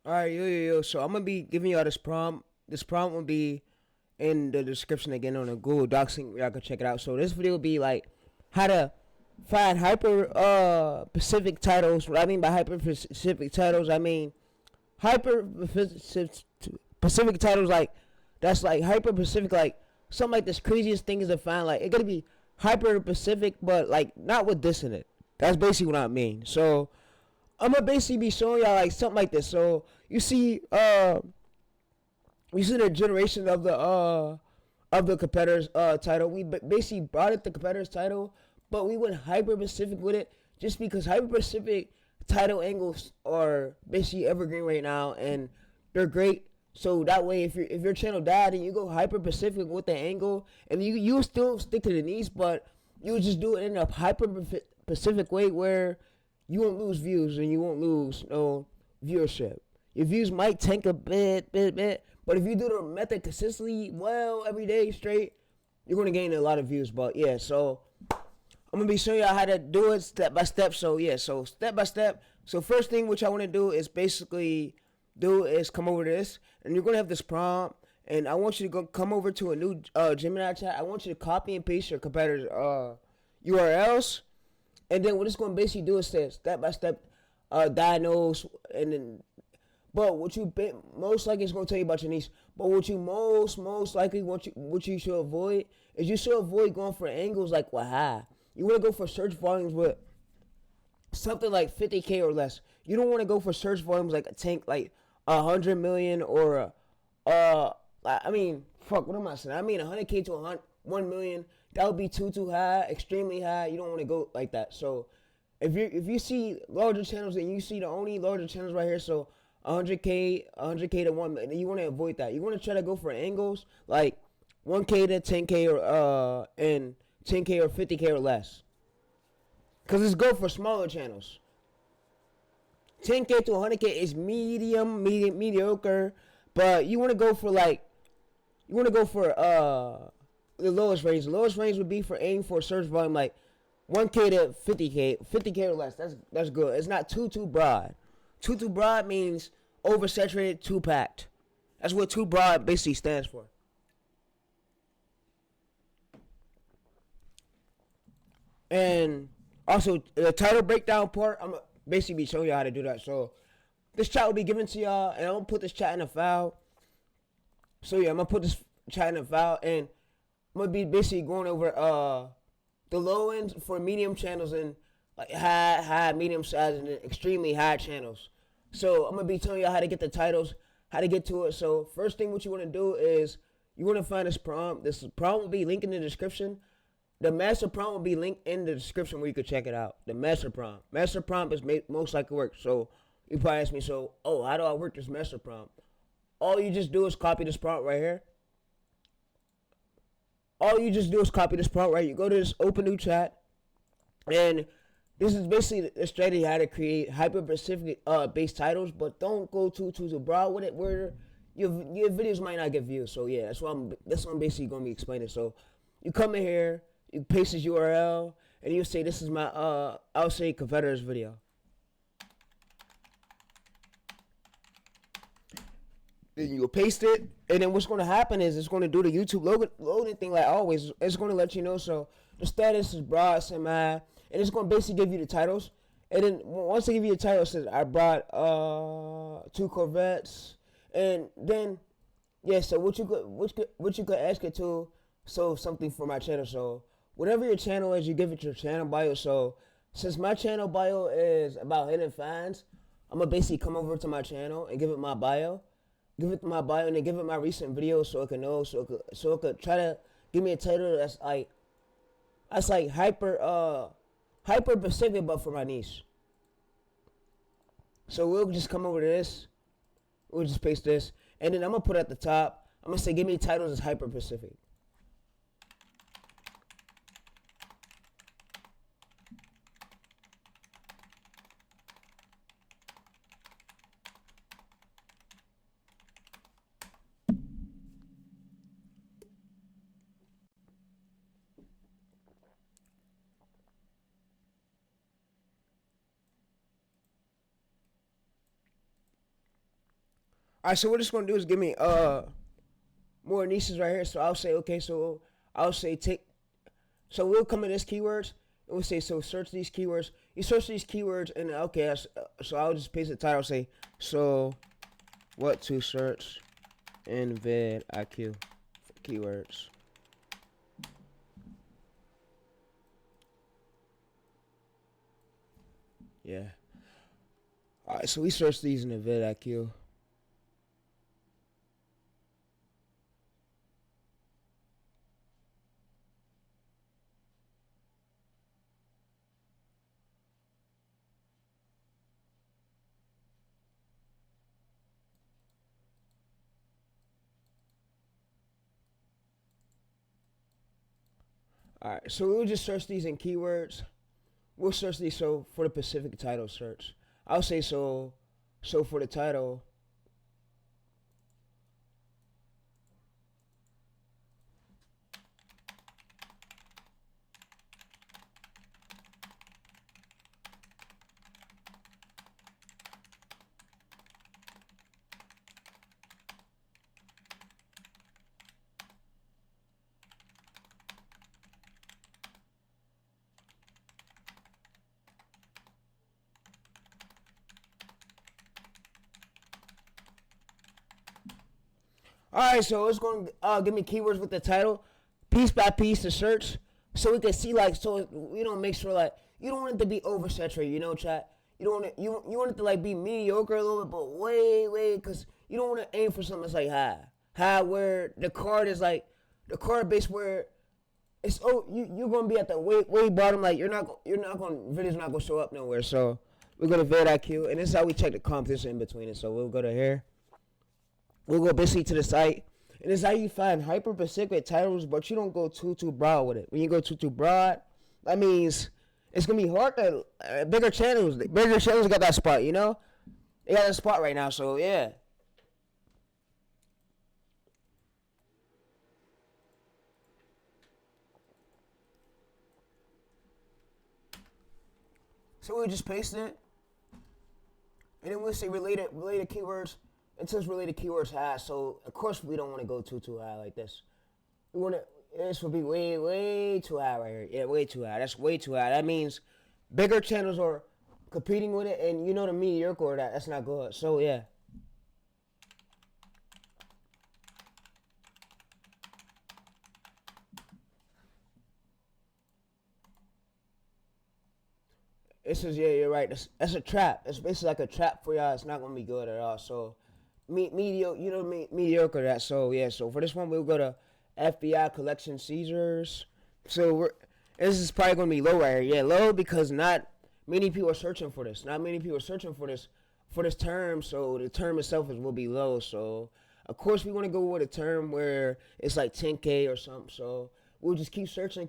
All right, yo. So I'm gonna be giving y'all this prompt. This prompt will be in the description again on the Google Docs link. Y'all can check it out. So this video will be like how to find hyper specific titles. What I mean by hyper specific titles, I mean hyper specific titles like that's like hyper specific, like something like this craziest thing is to find. Like it gotta be hyper specific, but like not with this in it. That's basically what I mean. So I'm gonna basically be showing y'all like something like this. So you see the generation of the competitor's title. We basically brought it the competitor's title, but we went hyper specific with it just because hyper specific title angles are basically evergreen right now and they're great. So that way, if your channel died and you go hyper specific with the angle, and you still stick to the niche, but you just do it in a hyper specific way where you won't lose views and you won't lose no viewership. Your views might tank a bit, but if you do the method consistently, well, every day straight, you're gonna gain a lot of views. But yeah, so I'm gonna be showing y'all how to do it step by step. So yeah, so step by step. So first thing which I want to do is basically come over to this, and you're gonna have this prompt, and I want you to come over to a new Gemini chat. I want you to copy and paste your competitor's URLs, and then what it's gonna basically do is say step by step diagnose, and then but what you most likely is going to tell you about your niche. But what you most likely what you should avoid is you should avoid going for angles like high. You want to go for search volumes with something like 50K or less. You don't want to go for search volumes like a tank like 100 million or I mean fuck, what am I saying? I mean 100K to 1 million. That would be too high, extremely high. You don't want to go like that. So if you see larger channels and you see the only larger channels right here, so 100K to 1 million, you want to avoid that. You want to try to go for angles like 1K to 10K or and 10K or 50K or less. Cause it's good for smaller channels. 10K to 100K is mediocre, but you want to go for the lowest range. The lowest range would be for aim for search volume like 1K to 50K or less. That's good. It's not too broad. Too broad means oversaturated, too packed. That's what too broad basically stands for. And also the title breakdown part, I'm gonna basically be showing you how to do that. So this chat will be given to y'all, and I'm gonna put this chat in a file. So yeah, I'm gonna put this chat in a file, and I'm gonna be basically going over the low end for medium channels and like high, medium size, and extremely high channels. So I'm gonna be telling y'all how to get the titles, how to get to it. So first thing what you want to do is you want to find this prompt. This prompt will be linked in the description. The master prompt will be linked in the description where you can check it out. The master prompt. Master prompt is most likely work. So you probably ask me, so how do I work this master prompt? All you just do is copy this prompt right here. All you just do is copy this prompt right. You go to this open new chat, and this is basically a strategy how to create hyper specific based titles, but don't go too broad with it where your videos might not get views. So yeah, that's what I'm basically gonna be explaining. So you come in here, you paste this URL, and you say this is my I'll say competitors video. Then you'll paste it, and then what's going to happen is it's going to do the YouTube loading thing like always. It's going to let you know. So the status is broad, semi, and it's going to basically give you the titles. And then once they give you the title, it says I brought 2 Corvettes, and then yeah. So what you could ask it to, so something for my channel. So whatever your channel is, you give it your channel bio. So since my channel bio is about hidden finds, I'm gonna basically come over to my channel and give it my bio. Give it my bio and then give it my recent videos so it can know, so it could try to give me a title that's like hyper specific but for my niche. So we'll just come over to this. We'll just paste this, and then I'm gonna put at the top. I'm gonna say give me titles that's hyper specific. All right, so what it's gonna do is give me more niches right here. So I'll say okay. So I'll say take. So we'll come in this keywords and we'll say so search these keywords. You search these keywords and okay. So I'll just paste the title. Say so what to search in VidIQ keywords. Yeah. All right. So we search these in the VidIQ. All right. So we'll just search these in keywords. We'll search these so for the specific title search. I'll say so. So for the title. All right, so it's going to give me keywords with the title, piece by piece to search, so we can see like so we don't make sure like you don't want it to be oversaturated, you know, chat. You don't want it you want it to like be mediocre a little bit, but way because you don't want to aim for something that's like high where the card is like the card base where it's you're gonna be at the way bottom like you're not going video's not gonna show up nowhere. So we go to vidIQ and this is how we check the competition in between it. So we'll go to here. We'll go basically to the site, and it's how you find hyper specific titles, but you don't go too broad with it. When you go too broad, that means it's gonna be hard to bigger channels. Bigger channels got that spot, you know. They got that spot right now, so yeah. So we just paste it, and then we'll say related keywords. It says related keywords high, so of course we don't want to go too high like this. We want to. This would be way too high right here. Yeah, way too high. That's way too high. That means bigger channels are competing with it, and you know the mediocre of that. That's not good. So yeah. It says yeah, you're right. That's a trap. It's basically like a trap for y'all. It's not gonna be good at all. So mediocre, you know, mediocre that. So yeah. So for this one, we'll go to FBI collection seizures. So this is probably gonna be low right here. Yeah, low because not many people are searching for this. Not many people are searching for this term. So the term itself will be low. So of course we want to go with a term where it's like 10K or something. So we'll just keep searching,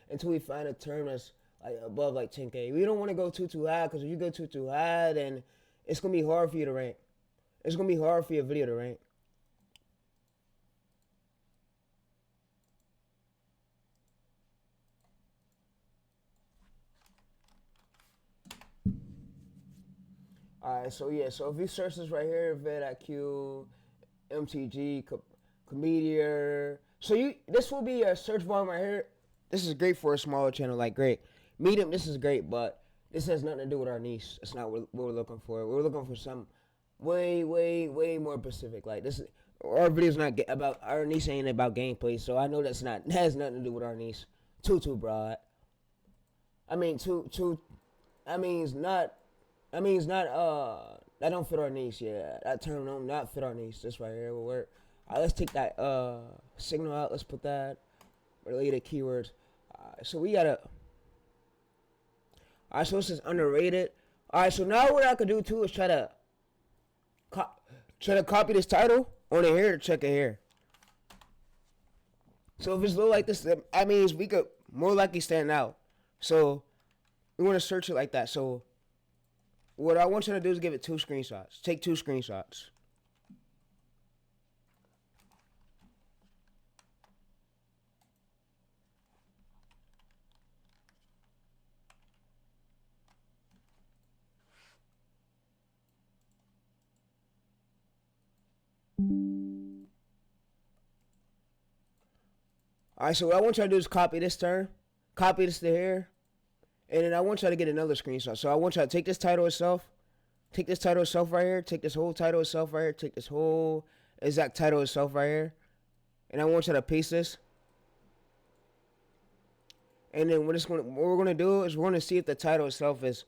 until we find a term that's like above like 10K. We don't want to go too high because if you go too high, then it's gonna be hard for you to rank. It's gonna be hard for your video to rank. Alright, so yeah, so if you search this right here, VidIQ, MTG, Comedia. So this will be a search volume right here. This is great for a smaller channel, like great. Medium, this is great, but this has nothing to do with our niche. That's not what we're looking for. We're looking for some way more specific. Like this, our video's not about our niche ain't about gameplay. So I know that has nothing to do with our niche. Too broad. I mean too. I mean not. I mean not. That don't fit our niche. Yeah, that term don't not fit our niche. This right here will work. Alright, let's take that signal out. Let's put that related keywords. So we gotta. Alright, so this is underrated. Alright, so now what I could do too is try to copy this title on it here to check it here. So if it's low like this, that means we could more likely stand out. So we want to search it like that. So what I want you to do is give it 2 screenshots. Take 2 screenshots. All right, so what I want y'all to do is copy this term, copy this to here, and then I want y'all to get another screenshot. So I want y'all to take this title itself, take this title itself right here, take this whole title itself right here, take this whole exact title itself right here, and I want y'all to paste this. And then what we're gonna do is we're gonna see if the title itself is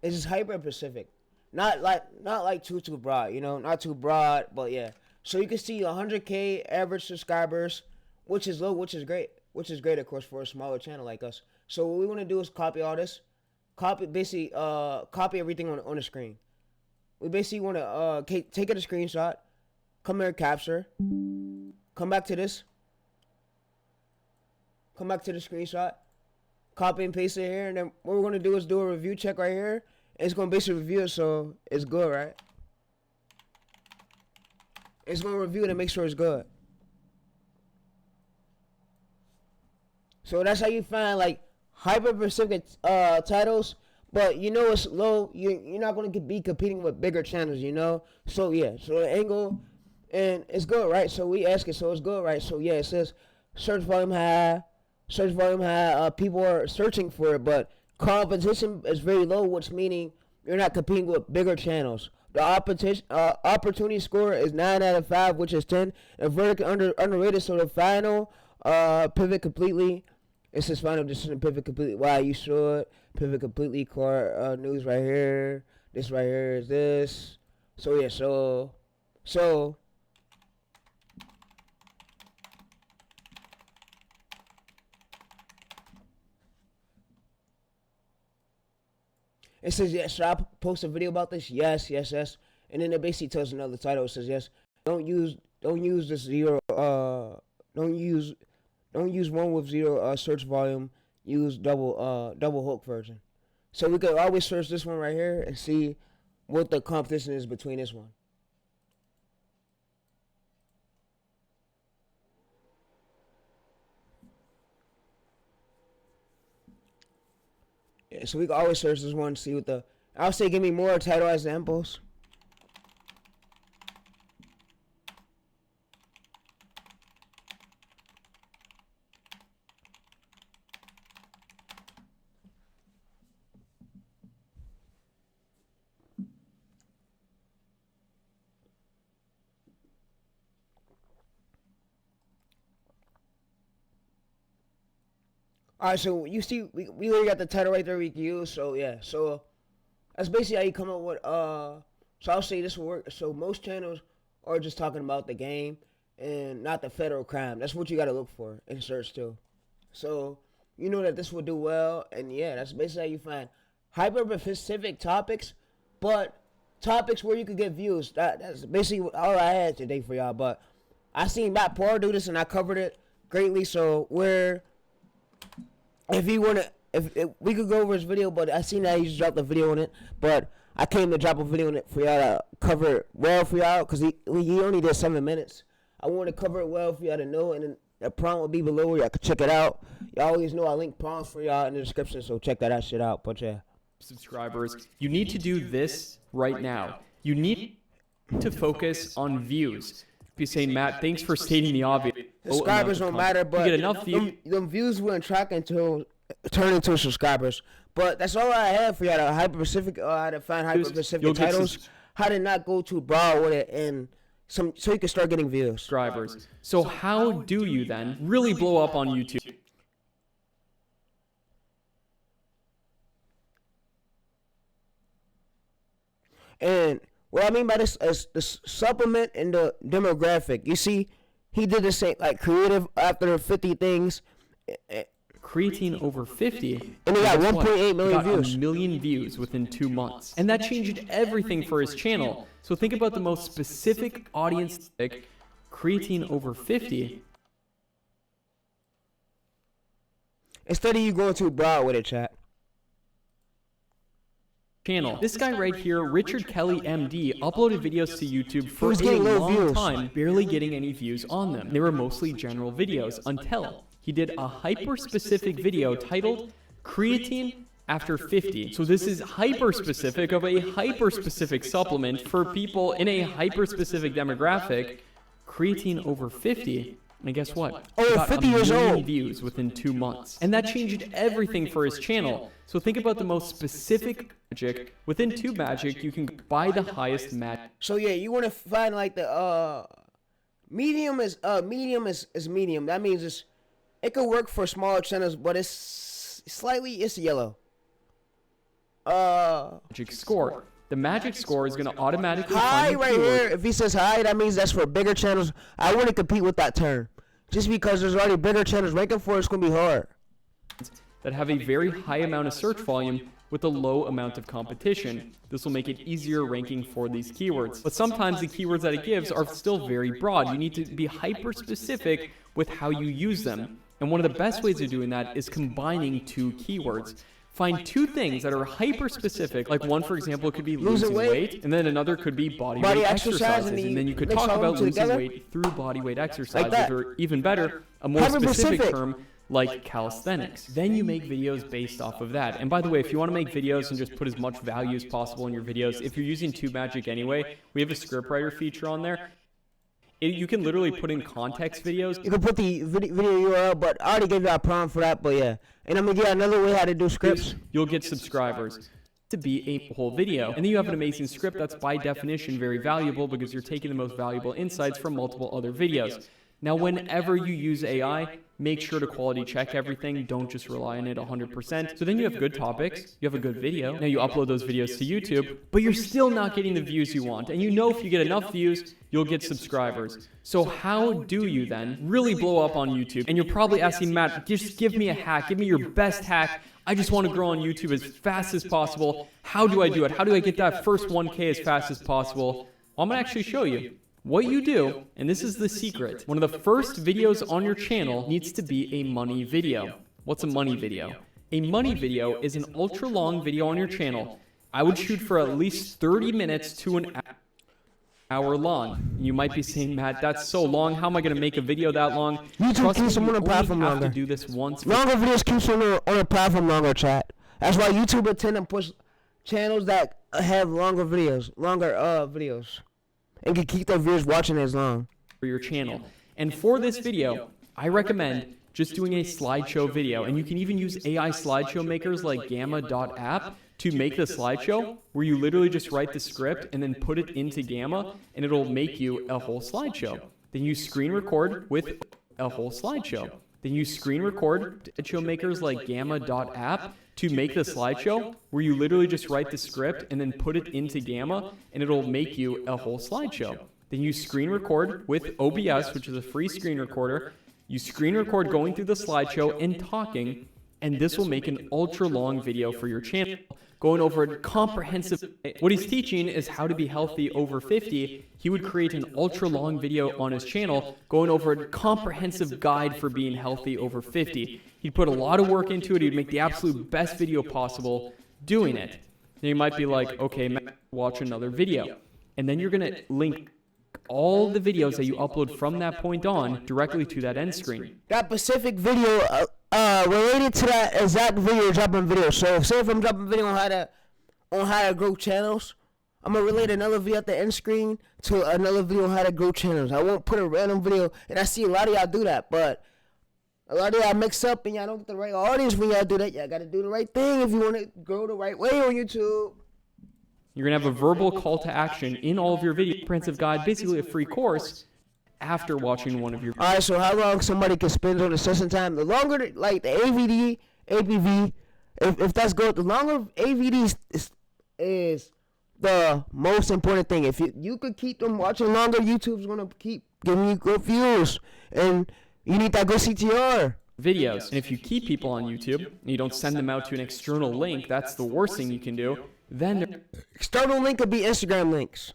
just hyper specific, not like too broad, you know, not too broad, but yeah. So you can see 100K average subscribers, which is low, which is great, of course, for a smaller channel like us. So what we want to do is copy all this, copy everything on the screen. We basically want to take it a screenshot, come here, capture, come back to this, come back to the screenshot, copy and paste it here, and then what we're going to do is do a review check right here. And it's going to basically review it, so it's good, right? It's going to review it and make sure it's good. So that's how you find like hyper-specific titles, but you know it's low. You're not going to be competing with bigger channels, you know? So yeah, so the angle, and it's good, right? So we ask it, so it's good, right? So yeah, it says search volume high, people are searching for it, but competition is very low, which meaning you're not competing with bigger channels. The opportunity score is 9 out of 5, which is 10, and vertically underrated. So the final pivot completely. It says final decision pivot completely. Why you should pivot completely. Core news right here. This right here is this. So yeah. So. It says, yes, should I post a video about this? Yes. And then it basically tells another title. It says, yes, don't use this zero, don't use one with zero search volume. Use double hook version. So we could always search this one right here and see what the competition is between this one. Yeah, so we can always search this one, see what the... I'll say give me more title examples. Alright, so you see, we already got the title right there we can use, so yeah. So that's basically how you come up with, so I'll say this will work. So most channels are just talking about the game and not the federal crime. That's what you gotta look for in search too. So you know that this will do well, and yeah, that's basically how you find hyper-specific topics, but topics where you could get views. That's basically all I had today for y'all, but I seen Matt Poor do this and I covered it greatly, so if you want to, if we could go over his video, but I seen that he just dropped a video on it, but I came to drop a video on it for y'all to cover it well for y'all, because he only did 7 minutes. I want to cover it well for y'all to know, and then the prompt will be below where y'all can check it out. Y'all always know I link prompts for y'all in the description, so check that shit out, but yeah. Subscribers, you need to do this right now. You need to focus on views. Be saying, Matt, thanks for stating the obvious. Subscribers don't matter, but you get enough views. Them views wouldn't track until turn into subscribers. But that's all I have for y'all. How to find hyper-specific titles, how to not go too broad with it, and so you can start getting views. Subscribers. So how do you then really blow up on YouTube? And what I mean by this is the supplement and the demographic. You see, he did the same, like creative after 50 things. Creatine over 50. And he got 1.8 million views. A million views within 2 months. And that changed everything for his channel. So think about the most specific audience, like creatine over 50. Instead of you going too broad with it, chat. Channel. This guy right here, Richard Kelly MD, uploaded videos to YouTube for a long time, barely getting any views on them. They were mostly general videos until he did a hyper-specific video titled Creatine After 50. So this is hyper-specific of a hyper-specific supplement for people in a hyper-specific demographic, creatine over 50. And guess what? Oh, He got 50 a years million old. views within 2 months. And that changed everything for his channel. So think about the most specific magic. Within Tube Magic, you can buy the highest magic. So yeah, you want to find like the medium is medium. That means it could work for smaller channels, but it's yellow. Magic score. The magic score is going to automatically High find the right keyword. here. If he says high, that means that's for bigger channels. I wouldn't compete with that term. Just because there's already bigger channels ranking for it, it's going to be hard. That have a very high amount of search volume with a low amount of competition. This will make it easier ranking for these keywords. But sometimes the keywords that it gives are still very broad. You need to be hyper specific with how you use them. And one of the best ways of doing that is combining 2 keywords. Find 2 things that are hyper specific. Like one, for example, could be losing weight, and then another could be body weight exercises. And then you could talk about losing weight through body weight exercises, or even better, a more specific term like calisthenics. Then you make videos based off of that. And by the way, if you want to make videos and just put as much value as possible in your videos, if you're using Tube Magic anyway, we have a scriptwriter feature on there. You can literally put in context videos. You can put the video URL, but I already gave you a prompt for that, but yeah. And I'm going to get another way how to do scripts. You'll get subscribers to be a whole video. And then you have an amazing script that's by definition very valuable because you're taking the most valuable insights from multiple other videos. Now, whenever you use AI, make sure to quality check everything. Don't just rely on it 100%. So then you have good topics, you have a good video. Now you upload those videos to YouTube, but you're still not getting the views you want. And you know if you get enough views, you'll get subscribers. So how do you then really blow up on YouTube? And you're probably asking, Matt, just give me a hack. Give me your best hack. I just want to grow on YouTube as fast as possible. How do I do it? How do I get that first 1K as fast as possible? Well, I'm going to actually show you. What you do, and this is the secret, one of the first videos on your channel needs to be a money video. What's a money video? A money video is an ultra long video on your channel. I would shoot for at least 30 minutes to an hour long. You might be saying, Matt, that's so long. How am I going to make a video that long? YouTube keeps them on a platform longer. To do this once. Longer videos keeps them on a platform longer, chat. That's why YouTube will tend to push channels that have longer videos, and can keep their viewers watching as long. For your channel. And for this video, I recommend just doing a slideshow video. And you can even use AI slideshow makers like gamma.app to make the slideshow, where you literally just write the script and then put it into Gamma, and it'll make you a whole slideshow. Then you screen record with a whole slideshow. Then you screen record slideshow makers like gamma.app to make the slideshow, where you literally just write the script and then put it into Gamma, and it'll make you a whole slideshow. Then you screen record with OBS, which is a free screen recorder. You screen record going through the slideshow and talking, and this will make an ultra long video for your channel, going over a comprehensive. What he's teaching is how to be healthy over 50. He would create an ultra long video on his channel going over a comprehensive guide for being healthy over 50. He'd put a lot of work into it. He'd make the absolute best video possible doing it. Now you might be like, okay, Matt, watch another video. And then you're going to link all the videos that you upload from that point on directly to that end screen. That specific video related to that exact video you're dropping video. So say if I'm dropping video on how to grow channels, I'm gonna relate another video at the end screen to another video on how to grow channels. I won't put a random video, and I see a lot of y'all do that, but a lot of y'all mix up and y'all don't get the right audience when y'all do that. Y'all gotta do the right thing if you want to grow the right way on YouTube. You're going to have a verbal call to action in all of your video comprehensive guide, basically a free course, after watching one of your. Alright, so how long somebody can spend on the session time? The longer, like the APV, if that's good, the longer AVD is the most important thing. If you could keep them watching longer, YouTube's going to keep giving you good views. And you need that good CTR. Videos. And if you keep people on YouTube and you don't send them out to an external link, that's the worst thing you can do. Then external link could be Instagram links.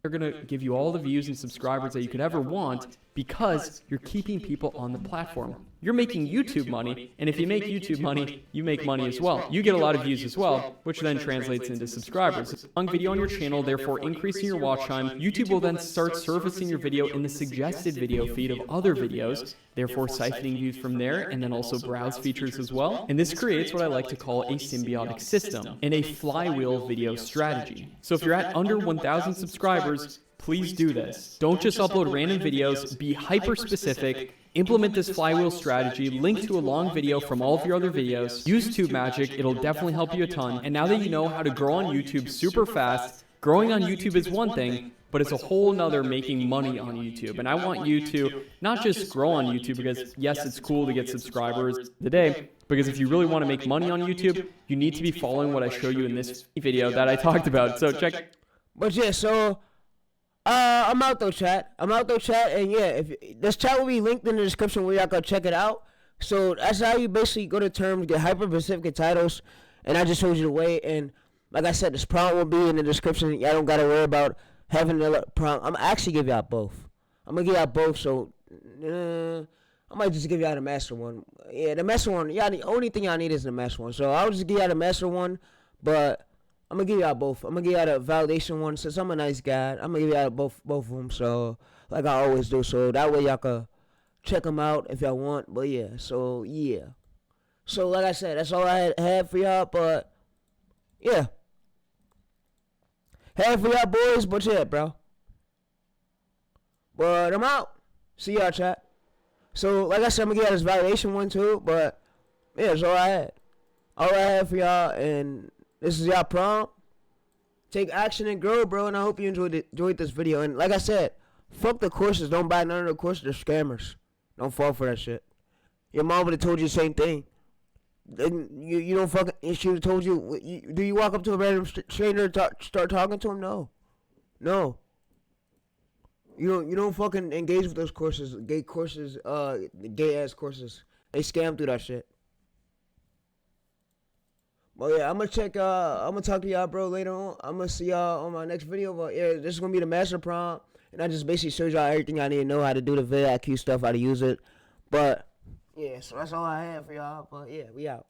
They're going to give you all the views and subscribers that you could ever want because you're keeping people on the platform. You're making YouTube money, and if you make YouTube money, you make money as well. You get a lot of views as well, which then translates into subscribers. Long video on your channel, therefore increasing your watch time. YouTube will then start servicing your video in the suggested video feed of other videos, therefore siphoning views from there, and then also browse features as well. And this creates what I like to call a symbiotic system and a flywheel video strategy. So if you're at under 1,000 subscribers, please do this. Don't just upload random videos, be hyper-specific, implement this flywheel strategy, link to a long video from all of your other videos, use Tube Magic, it'll definitely help you a ton. And now that you know how to grow on YouTube super fast, growing on YouTube is one thing, but it's a whole nother making money on YouTube. And I want you to not just grow on YouTube because, yes, it's cool to get subscribers today, because if you really want to make money on YouTube, you need to be following what I show you in this video that I talked about. So check. But yeah, so I'm out though, chat. And yeah, if this chat will be linked in the description where y'all go check it out. So that's how you basically go to terms, get hyper-specific titles, and I just showed you the way. And like I said, this prompt will be in the description. Y'all don't gotta worry about having another prompt. I'm actually give y'all both. I'm gonna give y'all both. So I might just give y'all the master one. Yeah, the master one. Y'all, the only thing y'all need is the master one. So I'll just give y'all the master one, but I'm gonna give y'all both. I'm gonna give y'all the validation one. Since I'm a nice guy, I'm gonna give y'all both of them. So like I always do. So that way y'all can check them out if y'all want. But yeah, so yeah. So like I said, that's all I had for y'all. But yeah, had for y'all boys. But yeah, bro. But I'm out. See y'all, chat. So like I said, I'm gonna give y'all this validation one too. But yeah, that's all I had. All I had for y'all, and this is y'all prompt. Take action and grow, bro. And I hope you enjoyed this video. And like I said, fuck the courses. Don't buy none of the courses. They're scammers. Don't fall for that shit. Your mom would have told you the same thing. You don't fucking. She would have told you. Do you walk up to a random stranger and start talking to him? No. You don't fucking engage with those courses. Gay courses. Gay ass courses. They scam through that shit. Well, yeah, I'm gonna talk to y'all, bro, later on. I'm gonna see y'all on my next video. But yeah, this is gonna be the master prompt, and I just basically showed y'all everything I need to know, how to do the VidIQ stuff, how to use it. But yeah, so that's all I have for y'all. But yeah, we out.